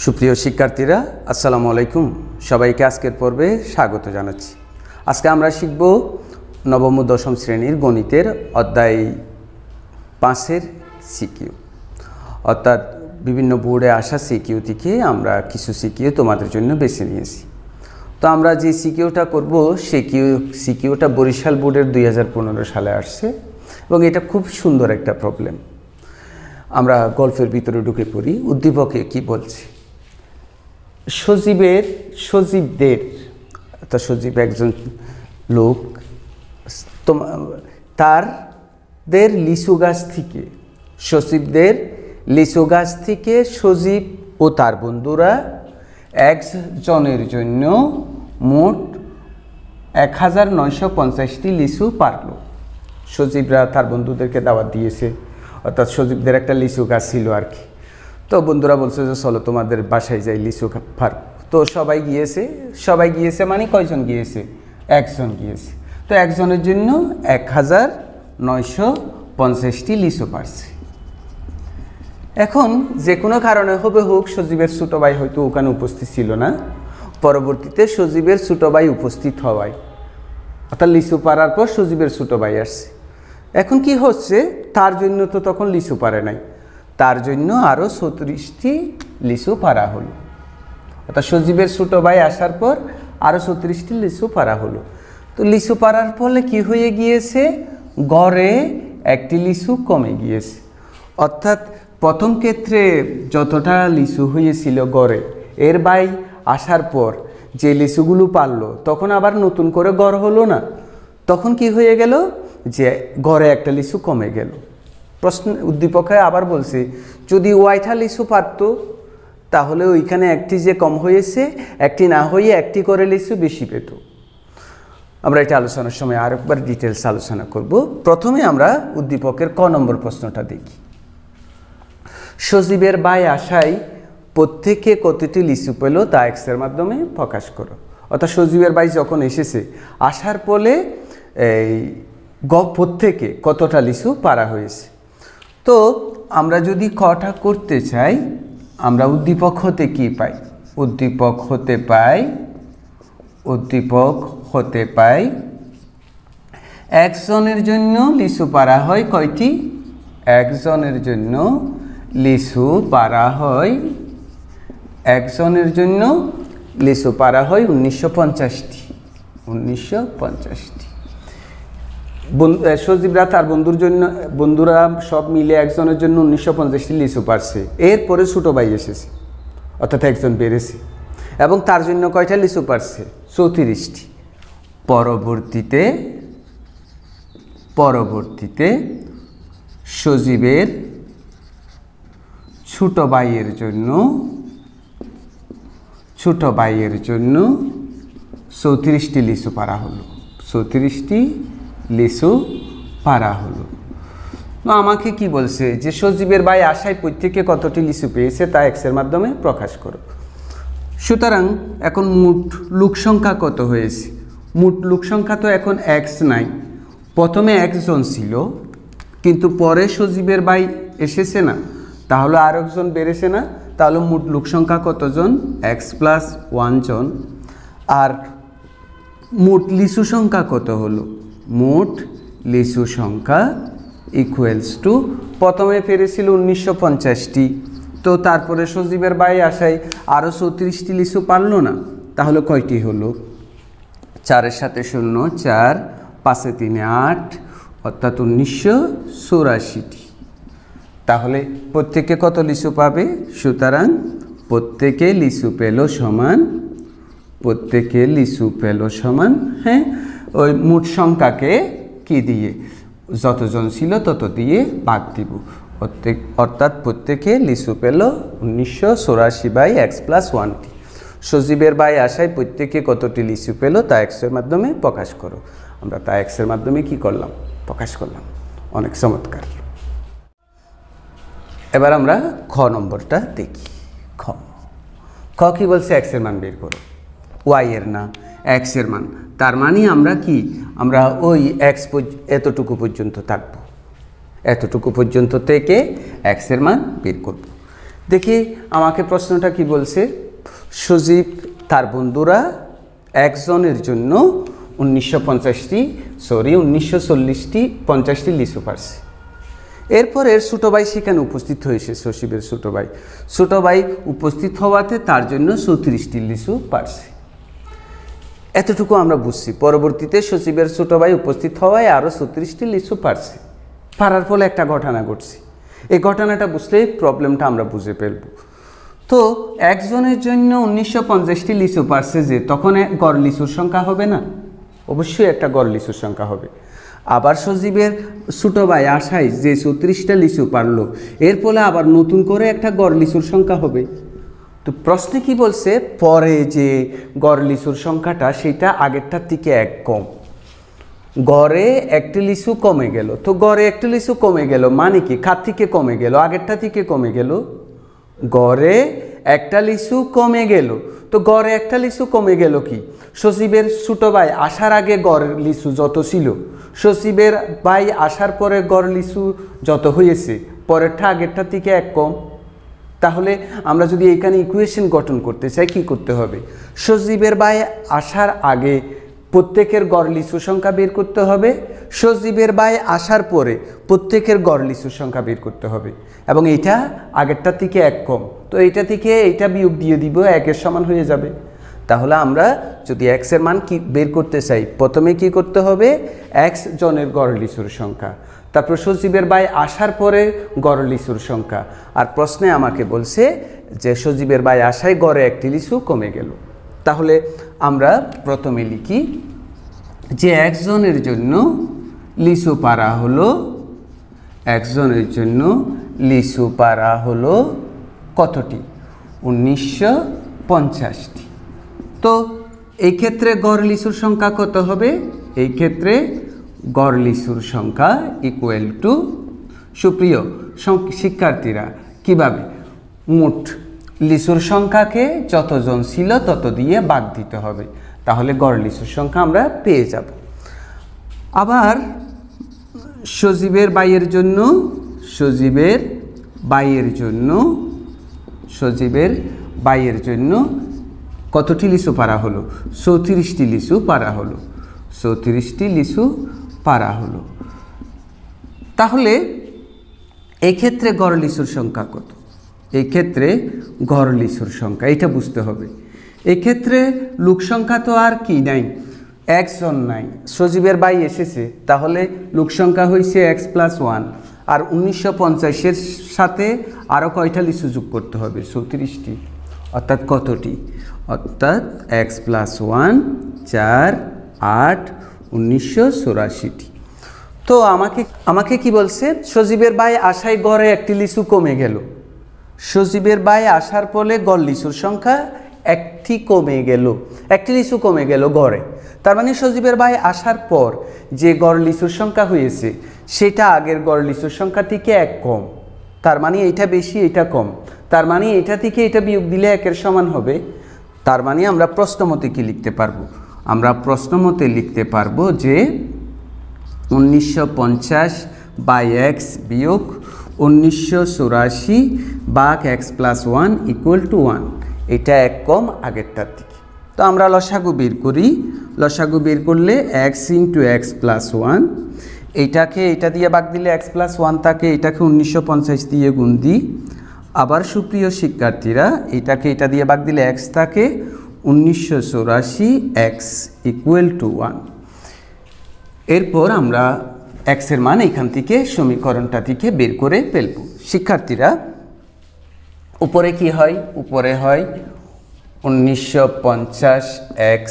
সুপ্রিয় শিক্ষার্থীরা আসসালামু আলাইকুম। সবাইকে আজকের পর্বে স্বাগত জানাচ্ছি। আজকে আমরা শিখব নবম ও দশম শ্রেণীর গণিতের অধ্যায় 5-এর সিকিউ, অর্থাৎ বিভিন্ন বোর্ডে আসা সিকিউ থেকে আমরা কিছু সিকিউ তোমাদের জন্য বেছে নিয়েছি। তো আমরা যে সিকিউটা করব সিকিউটা বরিশাল বোর্ডের 2015 সালে আসছে এবং এটা খুব সুন্দর একটা প্রবলেম। আমরা গল্পের ভিতরে ঢুকে পড়ি। উদ্দীপকে কি বলছে? সজীবদের অর্থাৎ সজীব একজন লোক, তাদের লিচু গাছ থেকে সজীবদের লিচু গাছ থেকে সজীব ও তার বন্ধুরা একজনের জন্য মোট 1950টি লিচু পারল। সজীবরা তার বন্ধুদেরকে দাওয়াত দিয়েছে, অর্থাৎ সজীবদের একটা লিচু গাছ ছিল আর কি। তো বন্ধুরা বলছে যে চলো তোমাদের বাসায় যাই, লিচু পার। তো সবাই গিয়েছে মানে কয়জন গিয়েছে? একজন গিয়েছে। তো একজনের জন্য 1950টি লিচু পারছে। এখন যে কোনো কারণে হোক সজীবের ছোট ভাই হয়তো ওখানে উপস্থিত ছিল না। পরবর্তীতে সজীবের ছোট ভাই উপস্থিত হওয়ায়, অর্থাৎ লিচু পারার পর সজীবের ছোট ভাই আসছে। এখন কি হচ্ছে, তার জন্য তো তখন লিচু পারে নাই, তার জন্য আরও 34টি লিচু পারা হলো। অর্থাৎ সজীবের ছোট ভাই আসার পর আরও 34টি লিচু পারা হলো। তো লিচু পারার ফলে কি হয়ে গিয়েছে? গড়ে একটি লিচু কমে গিয়েছে। অর্থাৎ প্রথম ক্ষেত্রে যতটা লিচু হয়েছিল গড়ে, এর ভাই আসার পর যে লিচুগুলো পারলো তখন আবার নতুন করে গড় হলো না, তখন কি হয়ে গেল যে গড়ে একটা লিচু কমে গেল। উদ্দীপকে আবার বলছে যদি ওয়াইটা লিচু পারত তাহলে ওইখানে একটি যে কম হয়েছে, একটি না হয়ে একটি করে লিচু বেশি পেত। আমরা এটা আলোচনার সময় আরেকবার ডিটেলস আলোচনা করব। প্রথমে আমরা উদ্দীপকের ক নম্বর প্রশ্নটা দেখি। সজীবের ভাই আশায় প্রত্যেকে কতটি লিচু পেল তা এক্সের মাধ্যমে প্রকাশ করো। অর্থাৎ সজীবের ভাই যখন এসেছে, আসার ফলে প্রত্যেকে কতটা লিচু পারা হয়েছে। তো আমরা যদি কটা করতে চাই, আমরা উদ্দীপক হতে কি পাই? উদ্দীপক হতে পাই একজনের জন্য লিচু পারা হয় কয়টি? একজনের জন্য লিচু পারা হয় 1950টি। সজীবরা তার বন্ধুরা সব মিলে একজনের জন্য 1950টি লিচু পারছে। এরপরে ছোটো ভাই এসেছে, অর্থাৎ একজন বেড়েছে এবং তার জন্য কয়টা লিচু পারছে? 34টি। পরবর্তীতে সজীবের ছোট ভাইয়ের জন্য 34টি লিচু পারা হলো। 34টি লিচু পারা হলো। আমাকে কি বলছে যে সজীবের ভাই আশায় প্রত্যেকে কতটি লিচু পেয়েছে তা এক্সের মাধ্যমে প্রকাশ করো। সুতরাং এখন মোট লোক সংখ্যা কত হয়েছে? মোট লোক সংখ্যা তো এখন এক্স নাই। প্রথমে একজন ছিল, কিন্তু পরে সজীবের ভাই এসেছে না, তাহলে আর একজন বেড়েছে না, তাহলে মোট লোক সংখ্যা কতজন? x+1 জন। আর মোট লিচু সংখ্যা কত হলো? মোট লিচু সংখ্যা ইকুয়ালস টু, প্রথমে পেরেছিল 1950টি, তো তারপরে সজীবের ভাই আসায় আরও 34টি লিচু পারল না, তাহলে কয়টি হলো? 4-এর সাথে 0, 4, 5-এ 3, 8, অর্থাৎ 1984টি। তাহলে প্রত্যেকে কত লিচু পাবে? সুতরাং প্রত্যেকে লিচু পেল সমান হ্যাঁ, ওই মোট সংখ্যাকে কি দিয়ে, যতজন ছিল তত দিয়ে ভাগ দিব। অর্থাৎ প্রত্যেকে লিচু পেল 1984/x+1টি। সজীবের ভাই আশায় প্রত্যেকে কতটি লিচু পেল তা এক্সের মাধ্যমে প্রকাশ করো। আমরা তা এক্সের মাধ্যমে কি করলাম? প্রকাশ করলাম। অনেক চমৎকার। এবার আমরা খ নম্বরটা দেখি। খ কি বলছে? এক্সের মান বের করো। ওয়াই এর না, এক্সের মান। তার মানে আমরা ওই এক্স এতটুকু পর্যন্ত থাকবো, এতটুকু পর্যন্ত থেকে এক্সের মান বের করব। দেখি আমাকে প্রশ্নটা কি বলছে। সজীব তার বন্ধুরা একজনের জন্য 1940টি লিচু পারছে। এরপর এর ছোটো ভাই সেখানে উপস্থিত হয়েছে। সজীবের ছোটো ভাই উপস্থিত হওয়াতে তার জন্য 34টি লিচু পারছে। এতটুকু আমরা বুঝছি। পরবর্তীতে সজীবের ছোটো ভাই উপস্থিত হওয়ায় আরও 34টি লিচু পারছে। পারার ফলে একটা ঘটনা ঘটছে। এই ঘটনাটা বুঝলেই প্রবলেমটা আমরা বুঝে ফেলব। তো একজনের জন্য 1950টি লিচু পারছে, যে তখন গড় লিচুর সংখ্যা হবে না? অবশ্যই একটা গড় লিচুর সংখ্যা হবে। আবার সজীবের ছোটো ভাই আশায় যে 34টা লিচু পারলো, এর ফলে আবার নতুন করে একটা গড় লিচুর সংখ্যা হবে। তো প্রশ্নে কি বলছে, পরে যে গড় লিচুর সংখ্যাটা সেটা আগেরটার থেকে এক কম। গড়ে একটি লিচু কমে গেল। তো গড়ে একটি লিচু কমে গেল মানে কি? কার থেকে কমে গেল? আগেরটা থেকে কমে গেল। গড়ে একটা লিচু কমে গেল। তো গড়ে একটা লিচু কমে গেল কি? সজীবের ছোটো ভাই আসার আগে গড় লিচু যত ছিল, সজীবের ভাই আসার পরে গড় লিচু যত হয়েছে, পরেরটা আগেরটা থেকে এক কম। তাহলে আমরা যদি এখানে ইকুয়েশন গঠন করতে চাই, কি করতে হবে? সজীবের ভাই আসার আগে প্রত্যেকের গড় লিচু সংখ্যা বের করতে হবে, সজীবের ভাই আসার পরে প্রত্যেকের গড় লিচুর সংখ্যা বের করতে হবে, এবং এইটা আগেরটার থেকে এক কম। তো এইটা থেকে এইটা বিয়োগ দিয়ে দিব, একের সমান হয়ে যাবে। তাহলে আমরা যদি এক্সের মান কি বের করতে চাই, প্রথমে কি করতে হবে? এক্স জনের গড় লিচুর সংখ্যা, তারপর সজীবের ভাই আসার পরে গড় লিচুর সংখ্যা। আর প্রশ্নে আমাকে বলছে যে সজীবের ভাই আসায় গড়ে একটি লিচু কমে গেল। তাহলে আমরা প্রথমে লিখি যে একজনের জন্য লিচু পারা হলো, একজনের জন্য লিচু পারা হলো কতটি? 1950টি। তো এই ক্ষেত্রে গড় লিচুর সংখ্যা কত হবে? এই ক্ষেত্রে গড় লিচুর সংখ্যা ইকুয়াল টু, সুপ্রিয় শিক্ষার্থীরা, কিভাবে? মোট লিচুর সংখ্যাকে যতজন ছিল তত দিয়ে ভাগ দিতে হবে, তাহলে গড় লিচুর সংখ্যা আমরা পেয়ে যাব। আবার সজীবের ভাইয়ের জন্য, সজীবের ভাইয়ের জন্য কতটি লিচু পারা হলো? 34টি লিচু পারা হলো। 34টি লিচু পারা হলো। তাহলে এই ক্ষেত্রে গড় লিচুর সংখ্যা কত? এই ক্ষেত্রে গড় লিচুর সংখ্যা এটা বুঝতে হবে। এই ক্ষেত্রে লোক সংখ্যা তো আর কি নাই, একজন নাই। সজীবের ভাই এসেছে, তাহলে লোক সংখ্যা হয়েছে x+1। আর 1950-এর সাথে আরও কয়টা লিচু যোগ করতে হবে? 34টি। অর্থাৎ কতটি? অর্থাৎ x+1 4 8 1984টি। তো আমাকে কি বলছে? সজীবের ভাই আসায় গড়ে একটি লিচু কমে গেল। সজীবের ভাই আসার ফলে গড় লিচুর সংখ্যা একটি কমে গেল, একটি লিচু কমে গেল গড়ে। তার মানে সজীবের ভাই আসার পর যে গড় লিচুর সংখ্যা হয়েছে সেটা আগের গড় লিচুর সংখ্যা থেকে এক কম। তার মানে এইটা বেশি, এটা কম। তার মানে এটা থেকে এটা বিয়োগ দিলে একের সমান হবে। তার মানে আমরা প্রশ্নমতে কি লিখতে পারবো? আমরা প্রশ্নমতে লিখতে পারবো যে 1950 বাই এক্স বিয়োগ 1984 ভাগ x+1 ইকুয়াল টু 1। এটা এক কম আগেরটার থেকে। তো আমরা লসাগু বের করি। লসাগু বের করলে x ইন্টু x+1, এইটাকে এটা দিয়ে ভাগ দিলে x+1 থাকে, এটাকে 1950 দিয়ে গুণ দিই। আবার সুপ্রিয় শিক্ষার্থীরা, এটাকে এটা দিয়ে ভাগ দিলে x থাকে, 1984 x ইকুয়াল টু 1। এরপর আমরা x এর মান এখান থেকে সমীকরণটা থেকে বের করে ফেলব। শিক্ষার্থীরা, উপরে কি হয়? উপরে হয় 1950 x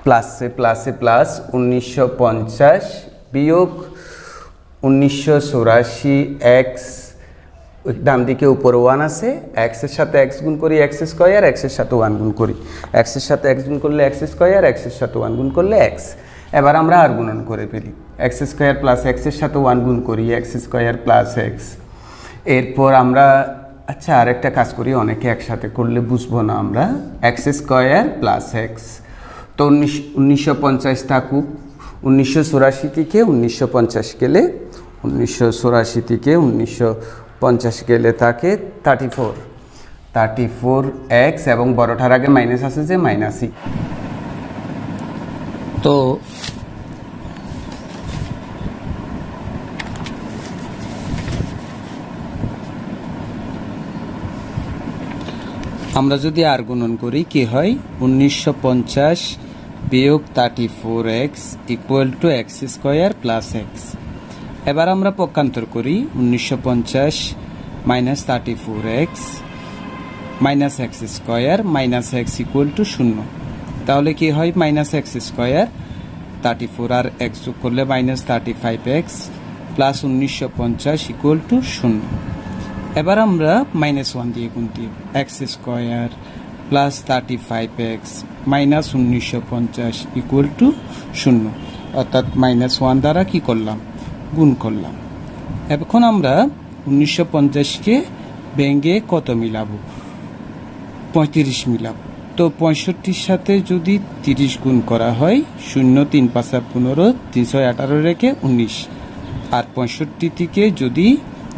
প্লাসে প্লাসে প্লাস 1950 বিয়োগ 1984 x, ডান দিকে উপরে 1 আছে, x এর সাথে x গুণ করি x স্কয়ার, x এর সাথে 1 গুণ করি, x এর সাথে x গুণ করলে x স্কয়ার, x এর সাথে 1 গুণ করলে x। এবার আমরা আর গুণন করে ফেলি, x স্কয়ার প্লাস x এর সাথে 1 গুণ করি, x স্কয়ার প্লাস x। এরপর আমরা আচ্ছা আরেকটা কাজ করি, অনেকে একসাথে করলে বুঝবো না আমরা, x স্কয়ার প্লাস x। তো 1950 থাকুক, 1984 থেকে 1950 গেলে 1984 থেকে 50 গেলে থাকে 34x এবং বড়টার আগে মাইনাস আছে যে মাইনাসই। তো আমরা যদি আর গুণন করি কি হয় 1950 বিয়োগ 34x equal to x square plus x. এবার আমরা পক্ষান্তর করি 1950 minus 34x minus x square minus x equal to 0। তাহলে কি হয় মাইনাস এক্স স্কোয়ার 34 আর এক্স যোগ করলে minus 35x plus 1950 equal to 0। এবার আমরা -1 দিয়ে গুণ দিই x square plus 35x minus 1950 equal to 0, অর্থাৎ -1 দ্বারা কি করলাম গুণ করলাম। এখন আমরা 1950-কে ভেঙে কত মিলাবো 35 মিলাবো। তো 65-র সাথে যদি 30 গুণ করা হয় 0 3 5 15 318 রেখে 19, আর 65 থেকে যদি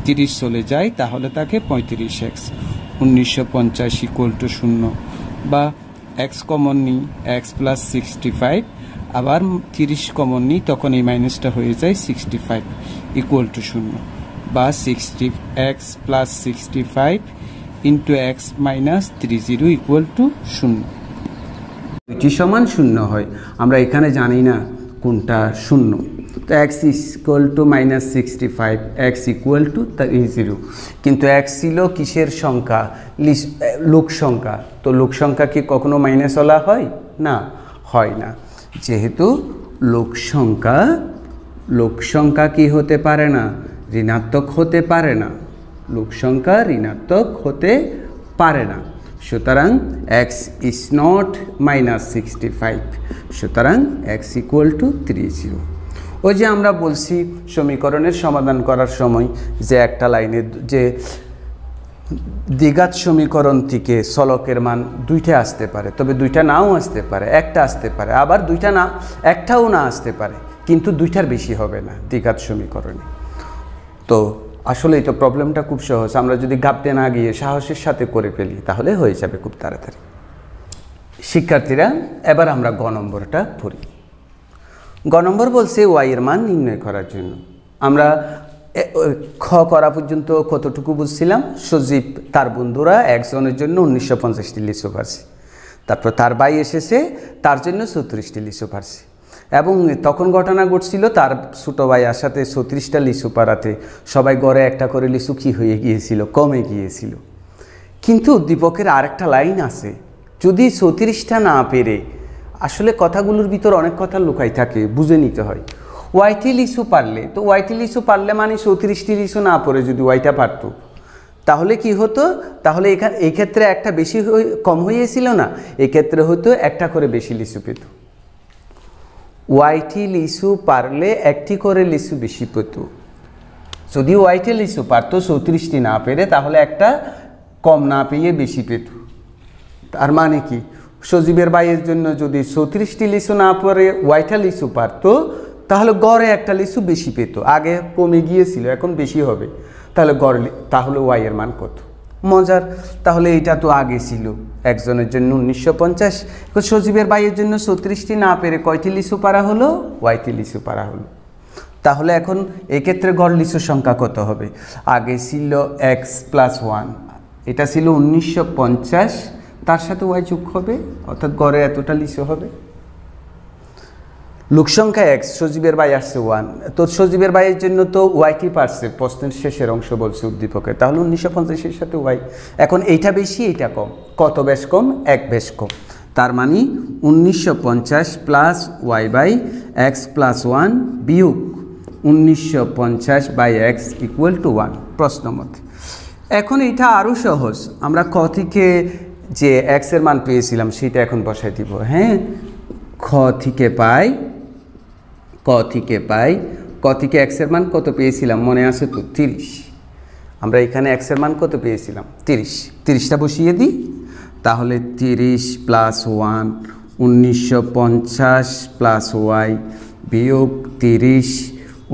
30 চলে যায় তাহলে তাকে 35x 1950 ইকুয়াল টু 0, বা এক্স কমন নিই এক্স প্লাস 65, আবার 30 কমন নিই তখন এই মাইনাসটা হয়ে যায় 65 ইকুয়াল টু 0, বা 60x plus 65 into x minus 30 equal to 0। দুইটি সমান 0 হয়, আমরা এখানে জানি না কোনটা 0। তো x equal to -65 x equal to 30, কিন্তু এক্স ছিল কিসের সংখ্যা লোক সংখ্যা। তো লোক সংখ্যা কি কখনো মাইনাসওয়ালা হয় না, হয় না। যেহেতু লোক সংখ্যা কি হতে পারে না ঋণাত্মক হতে পারে না, লোক সংখ্যা ঋণাত্মক হতে পারে না, সুতরাং এক্স ইজ নট -65, সুতরাং এক্স ইকুয়াল টু 30। ওই যে আমরা বলছি সমীকরণের সমাধান করার সময় যে একটা লাইনে যে দ্বিঘাত সমীকরণ থেকে চলকের মান দুইটা আসতে পারে, তবে দুইটা নাও আসতে পারে, একটা আসতে পারে, আবার দুইটা না একটাও না আসতে পারে, কিন্তু দুইটার বেশি হবে না দ্বিঘাত সমীকরণে। তো আসলেই তো প্রবলেমটা খুব সহজ, আমরা যদি ঘাপটে না গিয়ে সাহসের সাথে করে ফেলি তাহলে হয়ে যাবে খুব তাড়াতাড়ি। শিক্ষার্থীরা এবার আমরা গ নম্বরটা পড়ি। গ নম্বর বলছে ওয়াই এর মান নির্ণয় করার জন্য। আমরা খ করা পর্যন্ত কতটুকু বুঝছিলাম, সজীব তার বন্ধুরা একজনের জন্য 1950টি লিচু পারছে, তারপর তার ভাই এসেছে তার জন্য 34টি লিচু পারছে, এবং তখন ঘটনা ঘটছিল তার ছোটো ভাই আসাতে 36টা লিচু পাড়াতে সবাই গড়ে একটা করে লিচু কি হয়ে গিয়েছিল, কমে গিয়েছিল। কিন্তু উদ্দীপকের আরেকটা লাইন আছে, যদি 34টা না পেরে, আসলে কথাগুলোর ভিতর অনেক কথা লুকাই থাকে, বুঝে নিতে হয়। ওয়াইটি লিচু পারলে, তো ওয়াইটি লিচু পারলে মানে 34টি লিচু না পড়ে যদি ওয়াইটা পারত তাহলে কি হতো, তাহলে এই ক্ষেত্রে একটা বেশি কম হয়েছিল না, এক্ষেত্রে হতো একটা করে বেশি লিচু পেত। ওয়াইটি লিচু পারলে একটি করে লিচু বেশি পেত। যদি ওয়াইটি লিচু পারত 34টি না পেরে তাহলে একটা কম না পেয়ে বেশি পেত। তার মানে কি, সজীবের ভাইয়ের জন্য যদি 34টি লিচু না পরে ওয়াইটা লিচু পারতো তাহলে গড়ে একটা লিচু বেশি পেত, আগে কমে গিয়েছিল এখন বেশি হবে, তাহলে তাহলে ওয়াই এর মান কত? মজার, তাহলে এটা তো আগে ছিল একজনের জন্য 1950, সজীবের ভাইয়ের জন্য 34টি না পেরে কয়টি লিচু পারা হলো, ওয়াইটি লিচু পারা হলো। তাহলে এখন এক্ষেত্রে গড় লিচুর সংখ্যা কত হবে? আগে ছিল এক্স প্লাস 1, এটা ছিল 1950, তার সাথে ওয়াই যোগ হবে, অর্থাৎ গড়ে এতটা লিচু হবে। লোক সংখ্যা এক্স, সজীবের ভাই আসছে 1, তো সজীবের ভাইয়ের জন্য তো ওয়াইটি পারছে, প্রশ্নের শেষের অংশ বলছে উদ্দীপকের, তাহলে 1950-এর সাথে ওয়াই। এখন এইটা বেশি এইটা কম, কত বেশ কম? এক বেশ কম, তার মানে 1950 plus Y by X plus 1 বিয়োগ 1950 বাই এক্স ইকুয়াল টু 1 প্রশ্ন মতে। এখন এটা আরও সহজ, আমরা ক থেকে যে এক্স এর মান পেয়েছিলাম সেটা এখন বসাই দিব। হ্যাঁ, ক থেকে এক্স এর মান কত পেয়েছিলাম মনে আছে তো? 30। আমরা এখানে এক্স এর মান কত পেয়েছিলাম? 30টা বসিয়ে দিই, তাহলে 30 প্লাস 1 1950 প্লাস ওয়াই বিয়োগ 30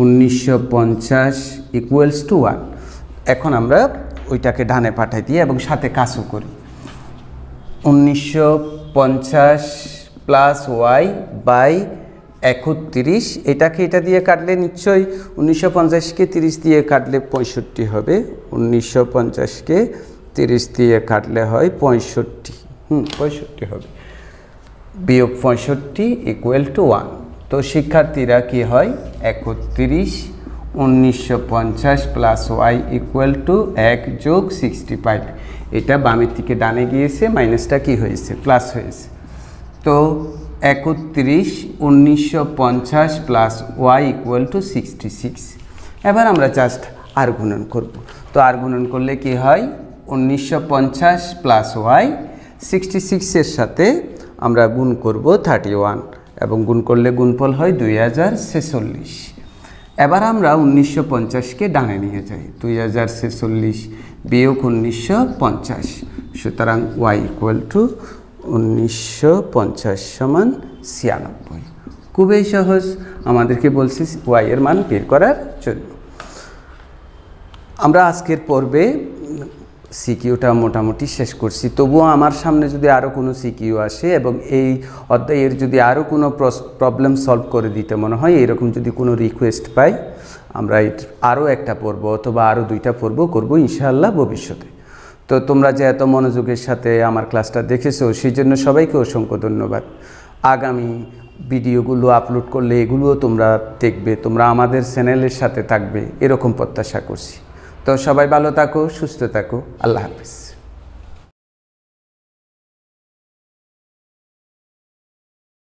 1950 ইকুয়ালস টু 1। এখন আমরা ওইটাকে ডানে পাঠাই দিই এবং সাথে কাজও করি। 1950 প্লাস ওয়াই বাই 31, এটাকে এটা দিয়ে কাটলে নিশ্চয়ই 1950কে 30 দিয়ে কাটলে 65 হবে। 1950কে 30 দিয়ে কাটলে হয় 65, 65 হবে, বিয়োগ 65 ইকুয়াল টু 1। তো শিক্ষার্থীরা কি হয় 31 1950 প্লাস ওয়াই ইকুয়াল টু 1 যোগ 65। এটা বামের থেকে ডানে গিয়েছে, মাইনাসটা কি হয়েছে প্লাস হয়েছে। তো 31 1950 প্লাস ওয়াই ইকুয়াল টু 66। এবার আমরা জাস্ট আর গুণন করব। তো আর গুণন করলে কি হয় 1950 প্লাস ওয়াই 66-এর সাথে আমরা গুণ করব 31 এবং গুণ করলে গুণফল হয় 2046। এবার আমরা 1950কে ডানে নিয়ে যাই, 2046 বিয়োগ 1950। সুতরাং ওয়াই ইকুয়াল টু 1950 সমান 96। খুবই সহজ, আমাদেরকে বলছি ওয়াই এর মান বের করার জন্য। আমরা আজকের পর্বে সিকিউটা মোটামুটি শেষ করছি। তবুও আমার সামনে যদি আরও কোনো সিকিউ আসে এবং এই অধ্যায়ের যদি আরও কোনো প্রবলেম সলভ করে দিতে মনে হয়, এরকম যদি কোনো রিকোয়েস্ট পাই, আমরা আরও একটা পর্ব অথবা আরও 2টা পর্ব করব ইনশাআল্লাহ ভবিষ্যতে। তো তোমরা যে এত মনোযোগের সাথে আমার ক্লাসটা দেখেছো সেই জন্য সবাইকে অসংখ্য ধন্যবাদ। আগামী ভিডিওগুলো আপলোড করলে এগুলোও তোমরা দেখবে, তোমরা আমাদের চ্যানেলের সাথে থাকবে এরকম প্রত্যাশা করছি। তো সবাই ভালো থাকো, সুস্থ থাকো, আল্লাহ হাফেজ।